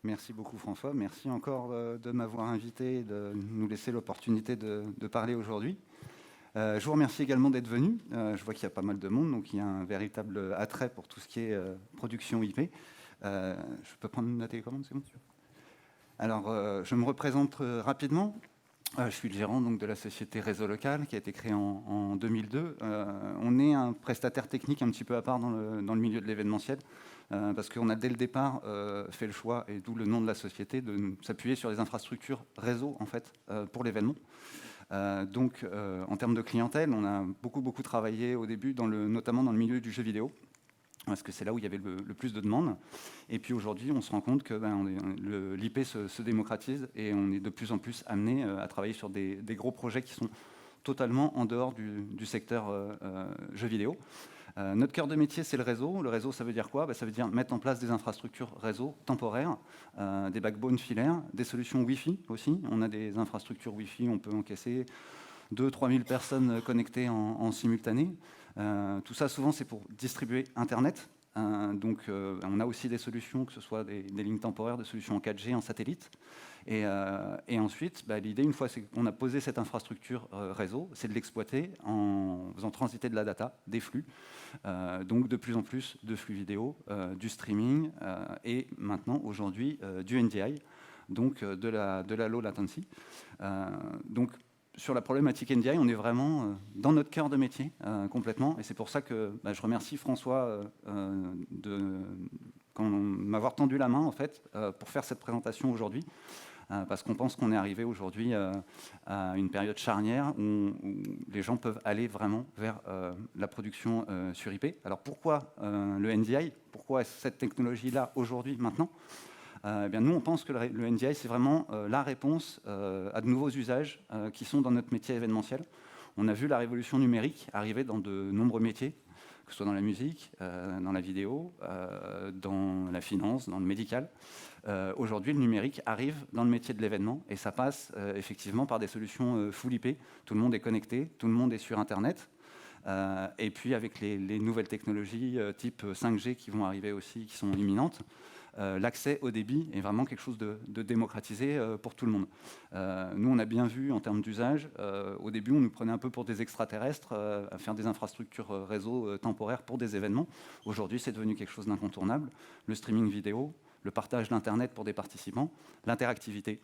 Merci beaucoup François. Merci encore de m'avoir invité et de nous laisser l'opportunité de parler aujourd'hui. Je vous remercie également d'être venu. Je vois qu'il y a pas mal de monde, donc il y a un véritable attrait pour tout ce qui est production IP. Je peux prendre la télécommande, c'est bon? Alors, je me représente rapidement. Je suis le gérant donc, de la société Réseau Local qui a été créée en 2002. On est un prestataire technique un petit peu à part dans le milieu de l'événementiel parce qu'on a dès le départ fait le choix, et d'où le nom de la société, de s'appuyer sur les infrastructures réseau en fait, pour l'événement. Donc, en termes de clientèle, on a beaucoup travaillé au début, notamment dans le milieu du jeu vidéo, parce que c'est là où il y avait le plus de demandes. Et puis aujourd'hui, on se rend compte que l'IP se démocratise et on est de plus en plus amené à travailler sur des gros projets qui sont totalement en dehors du secteur jeux vidéo. Notre cœur de métier, c'est le réseau. Le réseau, ça veut dire quoi? Ça veut dire mettre en place des infrastructures réseau temporaires, des backbones filaires, des solutions Wi-Fi aussi. On a des infrastructures Wi-Fi, on peut encaisser 2-3 000 personnes connectées en simultané. Tout ça, souvent, c'est pour distribuer Internet. Donc, on a aussi des solutions, que ce soit des lignes temporaires, des solutions en 4G, en satellite. Et ensuite, l'idée, une fois qu'on a posé cette infrastructure réseau, c'est de l'exploiter en faisant transiter de la data, des flux. Donc, de plus en plus de flux vidéo, du streaming et maintenant, aujourd'hui, du NDI, donc de la low latency. Donc, sur la problématique NDI, on est vraiment dans notre cœur de métier complètement. Et c'est pour ça que je remercie François de m'avoir tendu la main en fait, pour faire cette présentation aujourd'hui. Parce qu'on pense qu'on est arrivé aujourd'hui à une période charnière où les gens peuvent aller vraiment vers la production sur IP. Alors pourquoi le NDI? Pourquoi cette technologie-là aujourd'hui, maintenant? Eh bien, nous, on pense que le NDI, c'est vraiment la réponse à de nouveaux usages qui sont dans notre métier événementiel. On a vu la révolution numérique arriver dans de nombreux métiers, que ce soit dans la musique, dans la vidéo, dans la finance, dans le médical. Aujourd'hui, le numérique arrive dans le métier de l'événement et ça passe effectivement par des solutions full IP. Tout le monde est connecté, tout le monde est sur Internet. Et puis avec les nouvelles technologies type 5G qui vont arriver aussi, qui sont imminentes, l'accès au débit est vraiment quelque chose de démocratisé pour tout le monde. Nous, on a bien vu en termes d'usage, au début, on nous prenait un peu pour des extraterrestres à faire des infrastructures réseau temporaires pour des événements. Aujourd'hui, c'est devenu quelque chose d'incontournable. Le streaming vidéo, le partage d'Internet pour des participants, l'interactivité.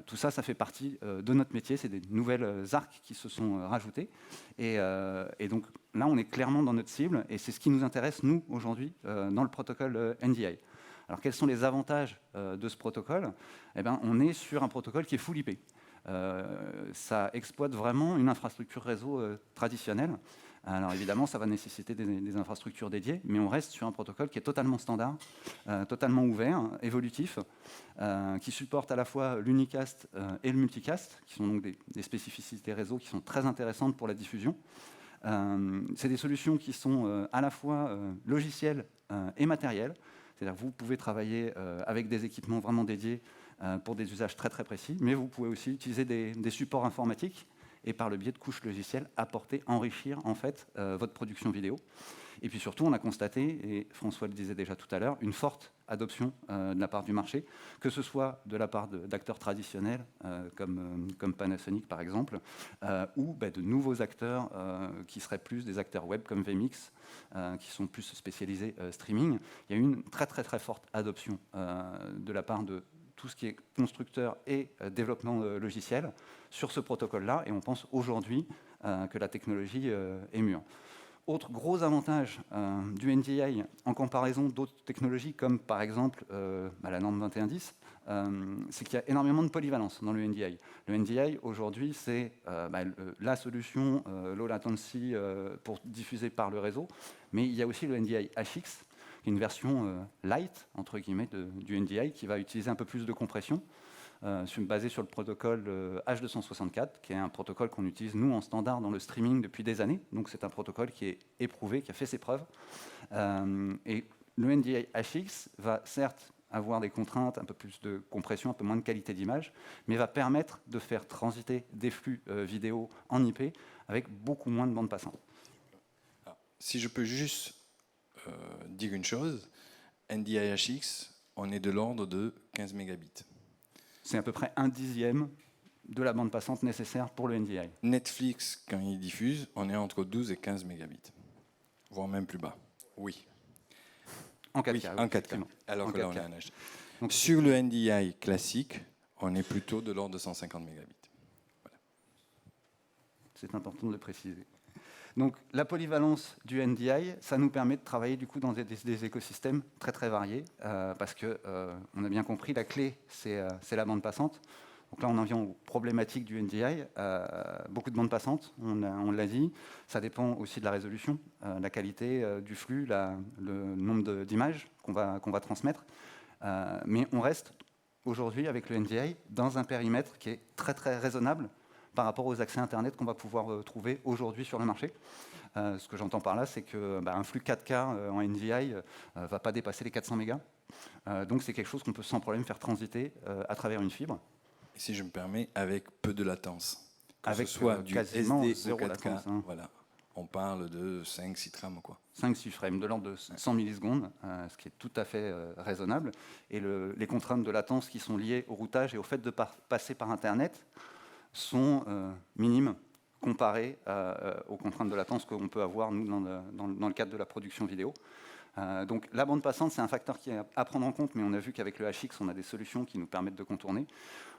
Tout ça, ça fait partie de notre métier. C'est des nouvelles arcs qui se sont rajoutés. Et donc là, on est clairement dans notre cible. Et c'est ce qui nous intéresse, nous, aujourd'hui, dans le protocole NDI. Alors, quels sont les avantages de ce protocole? Eh bien, on est sur un protocole qui est full IP. Ça exploite vraiment une infrastructure réseau traditionnelle. Alors évidemment, ça va nécessiter des infrastructures dédiées, mais on reste sur un protocole qui est totalement standard, totalement ouvert, évolutif, qui supporte à la fois l'unicast et le multicast, qui sont donc des spécificités réseau qui sont très intéressantes pour la diffusion. C'est des solutions qui sont à la fois logicielles et matérielles. C'est-à-dire que vous pouvez travailler avec des équipements vraiment dédiés pour des usages très précis, mais vous pouvez aussi utiliser des supports informatiques et par le biais de couches logicielles, apporter, enrichir en fait votre production vidéo. Et puis surtout, on a constaté, et François le disait déjà tout à l'heure, une forte adoption de la part du marché, que ce soit de la part d'acteurs traditionnels comme Panasonic par exemple, ou de nouveaux acteurs qui seraient plus des acteurs web comme VMix, qui sont plus spécialisés streaming. Il y a eu une très forte adoption de la part de tout ce qui est constructeur et développement logiciel sur ce protocole-là, et on pense aujourd'hui que la technologie est mûre. Autre gros avantage du NDI en comparaison d'autres technologies, comme par exemple la norme 2110, c'est qu'il y a énormément de polyvalence dans le NDI. Le NDI, aujourd'hui, c'est la solution low latency pour diffuser par le réseau, mais il y a aussi le NDI HX, qui est une version light, entre guillemets, du NDI, qui va utiliser un peu plus de compression, basé sur le protocole H264, qui est un protocole qu'on utilise, nous, en standard dans le streaming depuis des années. Donc, c'est un protocole qui est éprouvé, qui a fait ses preuves. Et le NDI HX va certes avoir des contraintes, un peu plus de compression, un peu moins de qualité d'image, mais va permettre de faire transiter des flux vidéo en IP avec beaucoup moins de bandes passantes. Si je peux juste dire une chose, NDI HX, on est de l'ordre de 15 mégabits. C'est à peu près 1/10 de la bande passante nécessaire pour le NDI. Netflix, quand il diffuse, on est entre 12 et 15 mégabits, voire même plus bas. Oui. En 4K. Oui, en 4K. Alors que là, on est en HD. Donc, sur le NDI classique, on est plutôt de l'ordre de 150 mégabits. Voilà. C'est important de le préciser. Donc la polyvalence du NDI, ça nous permet de travailler du coup dans des écosystèmes très très variés, parce que on a bien compris, la clé c'est la bande passante. Donc là on en vient aux problématiques du NDI, beaucoup de bandes passantes, on l'a dit, ça dépend aussi de la résolution, la qualité du flux, le nombre d'images qu'on va transmettre, mais on reste aujourd'hui avec le NDI dans un périmètre qui est très très raisonnable par rapport aux accès Internet qu'on va pouvoir trouver aujourd'hui sur le marché. Ce que j'entends par là, c'est qu'un flux 4K en NDI ne va pas dépasser les 400 mégas. Donc c'est quelque chose qu'on peut sans problème faire transiter à travers une fibre. Et si je me permets, avec peu de latence. Que avec ce soit du quasiment SD zéro ou 4K, latence. Hein. voilà. On parle de 5-6 trames, quoi. 5-6 frames, de l'ordre de 100 millisecondes, ce qui est tout à fait raisonnable. Et les contraintes de latence qui sont liées au routage et au fait de passer par Internet sont minimes comparées aux contraintes de latence qu'on peut avoir, nous, dans le cadre de la production vidéo. Donc la bande passante, c'est un facteur qui est à prendre en compte, mais on a vu qu'avec le HX, on a des solutions qui nous permettent de contourner.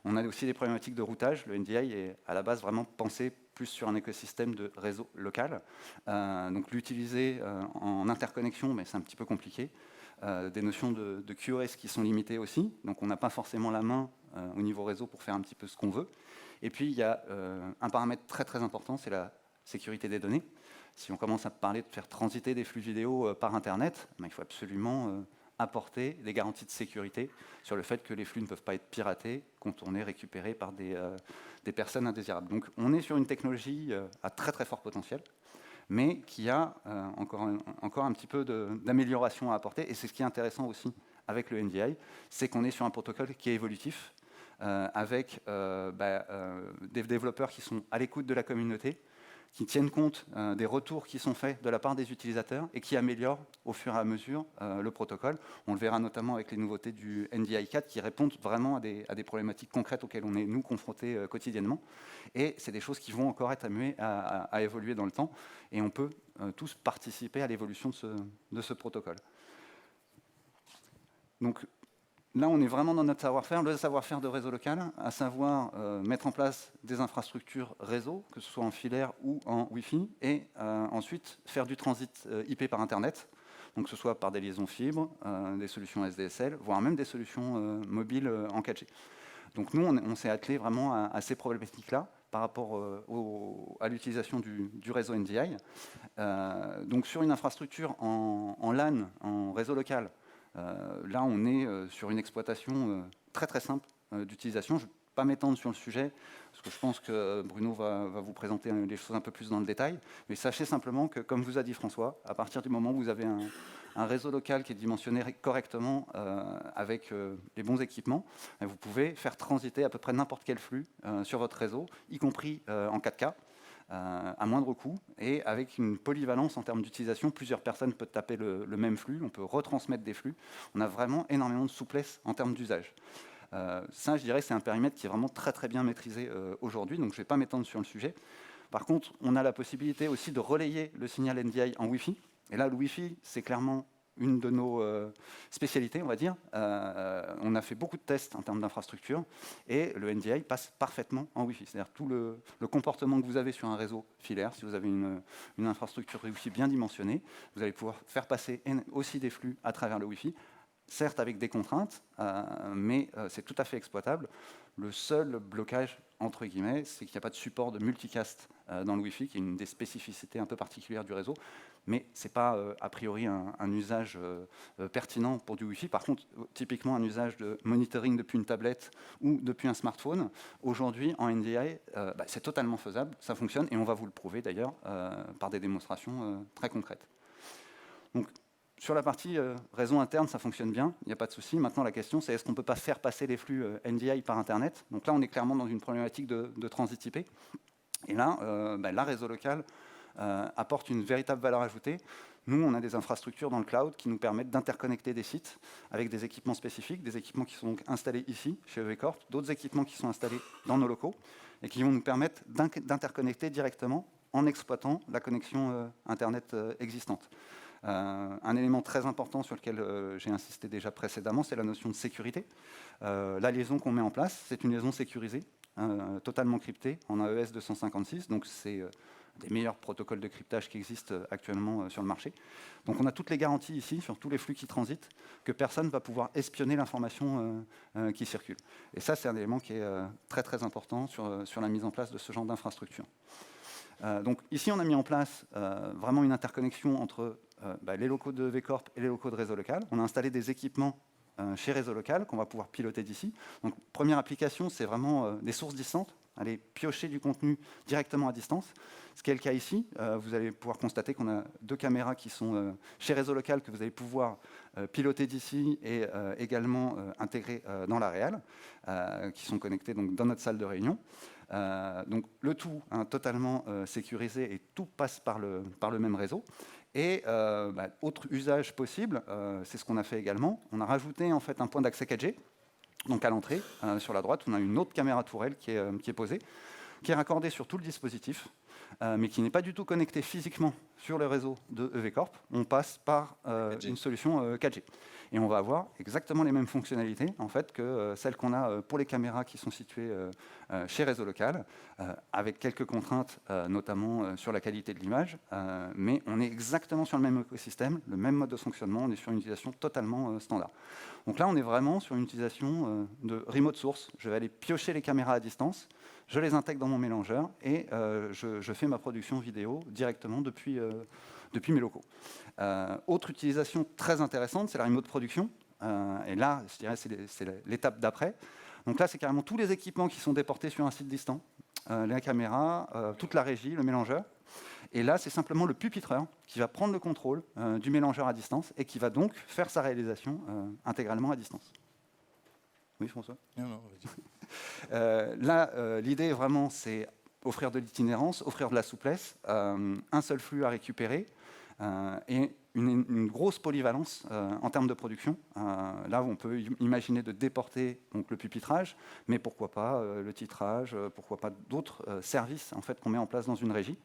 On a aussi des problématiques de routage. Le NDI est à la base vraiment pensé plus sur un écosystème de réseau local. Donc l'utiliser en interconnexion, mais c'est un petit peu compliqué. Des notions de QoS qui sont limitées aussi, donc on n'a pas forcément la main au niveau réseau pour faire un petit peu ce qu'on veut. Et puis il y a un paramètre très très important, c'est la sécurité des données. Si on commence à parler de faire transiter des flux vidéo par Internet, il faut absolument apporter des garanties de sécurité sur le fait que les flux ne peuvent pas être piratés, contournés, récupérés par des personnes indésirables. Donc on est sur une technologie à très très fort potentiel, mais qui a encore un petit peu d'amélioration à apporter. Et c'est ce qui est intéressant aussi avec le NDI, c'est qu'on est sur un protocole qui est évolutif, avec des développeurs qui sont à l'écoute de la communauté, qui tiennent compte des retours qui sont faits de la part des utilisateurs et qui améliorent au fur et à mesure le protocole. On le verra notamment avec les nouveautés du NDI 4 qui répondent vraiment à des problématiques concrètes auxquelles on est, nous, confrontés quotidiennement. Et c'est des choses qui vont encore être amenées à évoluer dans le temps. Et on peut tous participer à l'évolution de ce protocole. Donc, là, on est vraiment dans notre savoir-faire, le savoir-faire de réseau local, à savoir mettre en place des infrastructures réseau, que ce soit en filaire ou en Wi-Fi, et ensuite faire du transit IP par Internet, donc que ce soit par des liaisons fibres, des solutions SDSL, voire même des solutions mobiles en 4G. Donc nous, on s'est attelé vraiment à ces problématiques-là par rapport à l'utilisation du réseau NDI. Donc sur une infrastructure en LAN, en réseau local, là, on est sur une exploitation très très simple d'utilisation. Je ne vais pas m'étendre sur le sujet, parce que je pense que Bruno va vous présenter les choses un peu plus dans le détail. Mais sachez simplement que, comme vous a dit François, à partir du moment où vous avez un réseau local qui est dimensionné correctement avec les bons équipements, vous pouvez faire transiter à peu près n'importe quel flux sur votre réseau, y compris en 4K. À moindre coût et avec une polyvalence en termes d'utilisation. Plusieurs personnes peuvent taper le même flux, on peut retransmettre des flux. On a vraiment énormément de souplesse en termes d'usage. Ça, je dirais, c'est un périmètre qui est vraiment très très bien maîtrisé aujourd'hui, donc je ne vais pas m'étendre sur le sujet. Par contre, on a la possibilité aussi de relayer le signal NDI en Wi-Fi. Et là, le Wi-Fi, c'est clairement une de nos spécialités, on va dire. On a fait beaucoup de tests en termes d'infrastructure et le NDI passe parfaitement en Wi-Fi. C'est-à-dire tout le comportement que vous avez sur un réseau filaire, si vous avez une infrastructure Wi-Fi bien dimensionnée, vous allez pouvoir faire passer aussi des flux à travers le Wi-Fi, certes avec des contraintes, mais c'est tout à fait exploitable. Le seul blocage, entre guillemets, c'est qu'il n'y a pas de support de multicast dans le Wi-Fi, qui est une des spécificités un peu particulières du réseau, mais ce n'est pas a priori un usage pertinent pour du Wi-Fi. Par contre, typiquement un usage de monitoring depuis une tablette ou depuis un smartphone, aujourd'hui en NDI, c'est totalement faisable, ça fonctionne, et on va vous le prouver d'ailleurs par des démonstrations très concrètes. Donc, sur la partie réseau interne, ça fonctionne bien, il n'y a pas de souci. Maintenant, la question, c'est est-ce qu'on ne peut pas faire passer les flux NDI par Internet? Donc là, on est clairement dans une problématique de transit IP. Et là, la réseau local apporte une véritable valeur ajoutée. Nous, on a des infrastructures dans le cloud qui nous permettent d'interconnecter des sites avec des équipements spécifiques, des équipements qui sont donc installés ici, chez EV Corp, d'autres équipements qui sont installés dans nos locaux et qui vont nous permettre d'interconnecter directement en exploitant la connexion Internet existante. Un élément très important sur lequel j'ai insisté déjà précédemment, c'est la notion de sécurité. La liaison qu'on met en place, c'est une liaison sécurisée, totalement cryptée en AES 256, donc c'est des meilleurs protocoles de cryptage qui existent actuellement sur le marché. Donc on a toutes les garanties ici sur tous les flux qui transitent, que personne ne va pouvoir espionner l'information qui circule. Et ça, c'est un élément qui est très très important sur la mise en place de ce genre d'infrastructure. Donc ici, on a mis en place vraiment une interconnexion entre les locaux de EV Corp et les locaux de Réseau Local. On a installé des équipements chez Réseau Local qu'on va pouvoir piloter d'ici. Donc première application, c'est vraiment des sources distantes, aller piocher du contenu directement à distance. Ce qui est le cas ici, vous allez pouvoir constater qu'on a 2 caméras qui sont chez Réseau Local que vous allez pouvoir piloter d'ici et également intégrer dans la réal, qui sont connectées donc, dans notre salle de réunion. Donc le tout totalement sécurisé et tout passe par le même réseau. Et autre usage possible, c'est ce qu'on a fait également. On a rajouté en fait un point d'accès 4G. Donc à l'entrée, sur la droite, on a une autre caméra tourelle qui est posée, qui est raccordée sur tout le dispositif, mais qui n'est pas du tout connectée physiquement sur le réseau de EV Corp. On passe par une solution 4G. Et on va avoir exactement les mêmes fonctionnalités en fait, que celles qu'on a pour les caméras qui sont situées chez Réseau Local, avec quelques contraintes, notamment sur la qualité de l'image, mais on est exactement sur le même écosystème, le même mode de fonctionnement, on est sur une utilisation totalement standard. Donc là, on est vraiment sur une utilisation de remote source. Je vais aller piocher les caméras à distance, je les intègre dans mon mélangeur et je fais ma production vidéo directement depuis mes locaux. Autre utilisation très intéressante, c'est la remote production. Et là, je dirais, c'est l'étape d'après. Donc là, c'est carrément tous les équipements qui sont déportés sur un site distant, la caméra, toute la régie, le mélangeur. Et là, c'est simplement le pupitreur qui va prendre le contrôle du mélangeur à distance et qui va donc faire sa réalisation intégralement à distance. Oui, François ? Non, Là, l'idée, vraiment, c'est offrir de l'itinérance, offrir de la souplesse, un seul flux à récupérer et une grosse polyvalence en termes de production. Là, on peut imaginer de déporter donc, le pupitrage, mais pourquoi pas le titrage, pourquoi pas d'autres services en fait, qu'on met en place dans une régie.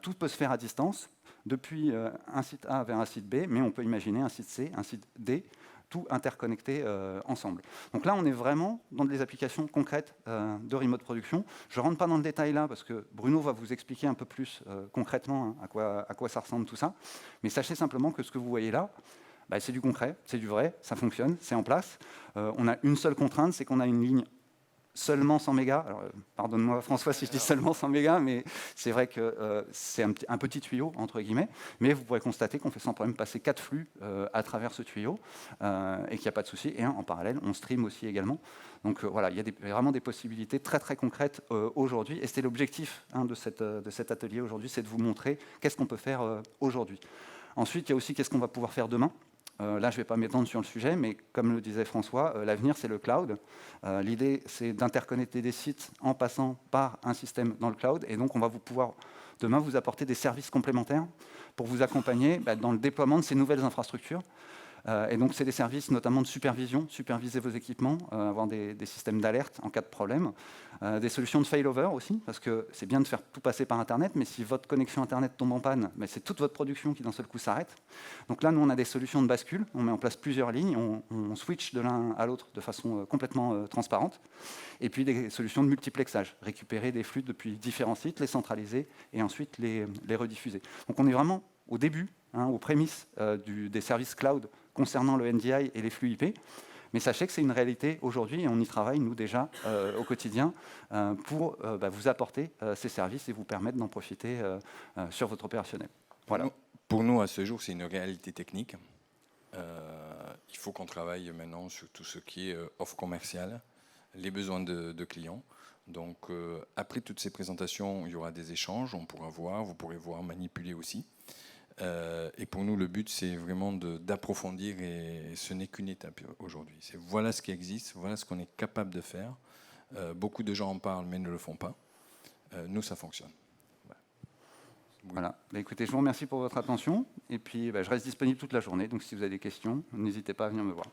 Tout peut se faire à distance, depuis un site A vers un site B, mais on peut imaginer un site C, un site D, tout interconnecté ensemble. Donc là, on est vraiment dans des applications concrètes de remote production. Je ne rentre pas dans le détail là, parce que Bruno va vous expliquer un peu plus concrètement à quoi ça ressemble tout ça. Mais sachez simplement que ce que vous voyez là, c'est du concret, c'est du vrai, ça fonctionne, c'est en place. On a une seule contrainte, c'est qu'on a une ligne seulement 100 mégas. Alors, pardonne-moi François si je dis seulement 100 mégas, mais c'est vrai que c'est un petit tuyau, entre guillemets, mais vous pourrez constater qu'on fait sans problème passer 4 flux à travers ce tuyau et qu'il n'y a pas de souci. Et en parallèle, on stream aussi également. Donc voilà, il y a vraiment des possibilités très très concrètes aujourd'hui. Et c'était l'objectif de cet atelier aujourd'hui, c'est de vous montrer qu'est-ce qu'on peut faire aujourd'hui. Ensuite, il y a aussi qu'est-ce qu'on va pouvoir faire demain. Là, je ne vais pas m'étendre sur le sujet, mais comme le disait François, l'avenir, c'est le cloud. L'idée, c'est d'interconnecter des sites en passant par un système dans le cloud. Et donc, on va pouvoir, demain, vous apporter des services complémentaires pour vous accompagner dans le déploiement de ces nouvelles infrastructures. Et donc, c'est des services notamment de supervision, superviser vos équipements, avoir des systèmes d'alerte en cas de problème, des solutions de failover aussi, parce que c'est bien de faire tout passer par Internet, mais si votre connexion Internet tombe en panne, c'est toute votre production qui d'un seul coup s'arrête. Donc là, nous, on a des solutions de bascule, on met en place plusieurs lignes, on switch de l'un à l'autre de façon complètement transparente, et puis des solutions de multiplexage, récupérer des flux depuis différents sites, les centraliser et ensuite les rediffuser. Donc on est vraiment au début, aux prémices des services cloud concernant le NDI et les flux IP. Mais sachez que c'est une réalité aujourd'hui et on y travaille, nous, déjà, au quotidien, pour vous apporter ces services et vous permettre d'en profiter sur votre opérationnel. Voilà. Pour nous, à ce jour, c'est une réalité technique. Il faut qu'on travaille maintenant sur tout ce qui est offre commerciale, les besoins de clients. Donc, après toutes ces présentations, il y aura des échanges, on pourra voir, vous pourrez voir, manipuler aussi. Et pour nous, le but, c'est vraiment d'approfondir et ce n'est qu'une étape aujourd'hui. Voilà ce qui existe, voilà ce qu'on est capable de faire. Beaucoup de gens en parlent mais ne le font pas. Nous, ça fonctionne. Voilà. Oui. Voilà. Bah, écoutez, je vous remercie pour votre attention. Et puis, je reste disponible toute la journée. Donc, si vous avez des questions, n'hésitez pas à venir me voir.